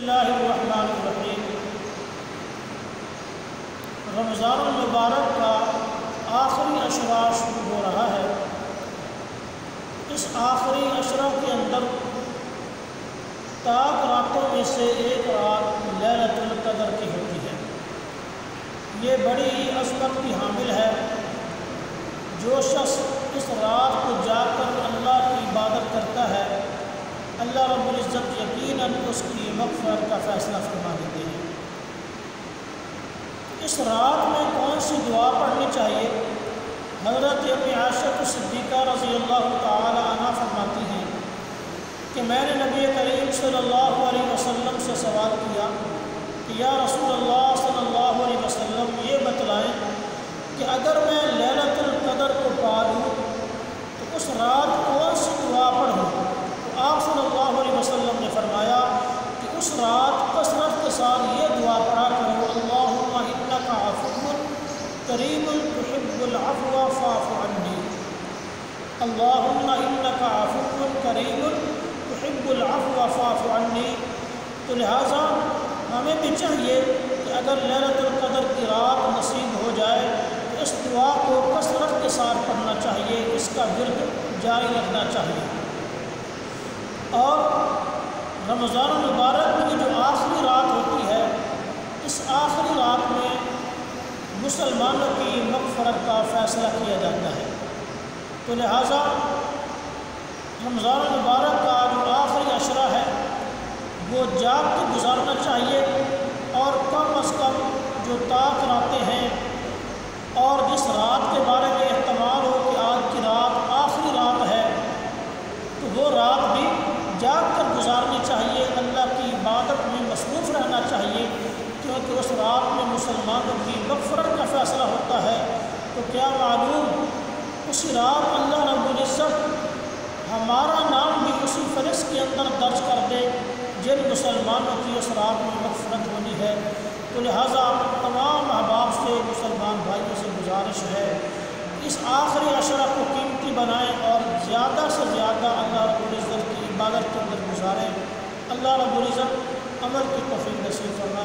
اللہ الرحمن الرحیم۔ رمضان المبارک کا آخری عشرہ شروع ہو رہا ہے۔ اس آخری عشرہ کے اندر طاق راتوں میں سے ایک رات لیلۃ القدر کی ہوتی ہے۔ یہ بڑی عظمت کی حامل ہے۔ جو شخص اس رات کو جا کر اللہ کی عبادت کرتا ہے، اللہ رب العزت یقیناً اس کی مغفرت کا فیصلہ فرما دیتے ہیں۔ اس رات میں کون سی دعا پڑھنی چاہیے؟ حضرت عائشہ صدیقہ رضی اللہ تعالی عنہ فرماتی ہیں کہ میں نے نبی کریم صلی اللہ علیہ وسلم سے سوال کیا کہ یا رسول اللہ صلی اللہ علیہ وسلم، یہ بتلائیں کہ اگر میں لیلۃ القدر کو پا لوں تو اس رات کون سی دعا پڑھوں؟ تو آپ صلی اللہ علیہ وسلم نے فرمایا کہ اس رات کثرت کے ساتھ یہ دعا پڑھا کرو، اللہم انک عفو کریم تحب العفو فاعف عنی، اللہم انک عفو کریم تحب العفو فاعف عنی۔ تو لہٰذا ہمیں بھی چاہیے کہ اگر لیلۃ القدر کی رات نصیب ہو جائے تو اس دعا کو کثرت کے ساتھ پڑھنا چاہیے، اس کا ورد جاری رکھنا چاہیے۔ اور رمضان المبارک کی جو آخری رات ہوتی ہے، اس آخری رات میں مسلمانوں کی مغفرت کا فیصلہ کیا جاتا ہے۔ تو لہٰذا رمضان المبارک کا جو آخری عشرہ ہے وہ جاگ کے گزارنا چاہیے، اور کم از کم جو طاق راتیں ہیں اور جس رات کے بارے میں احتمال ہو کہ آج کی رات آخری رات ہے، تو وہ رات بھی جاگ کر گزارنی چاہیے، اللہ کی عبادت میں مصروف رہنا چاہیے، کیونکہ اس رات میں مسلمانوں کی مغفرت کا فیصلہ ہوتا ہے۔ تو کیا معلوم اسی رات اللہ رب العزت ہمارا نام بھی اسی فہرست کے اندر درج کر دے جن مسلمانوں کی اس رات میں مغفرت ہونی ہے۔ تو لہٰذا تمام احباب سے، مسلمان بھائیوں سے گزارش ہے اس آخری عشرہ کو قیمتی بنائیں اور زیادہ سے زیادہ اللہ رب العزت کی عبادت کے اندر گزاریں۔ اللہ رب العزت عمل کی توفیق نصیب فرمائے۔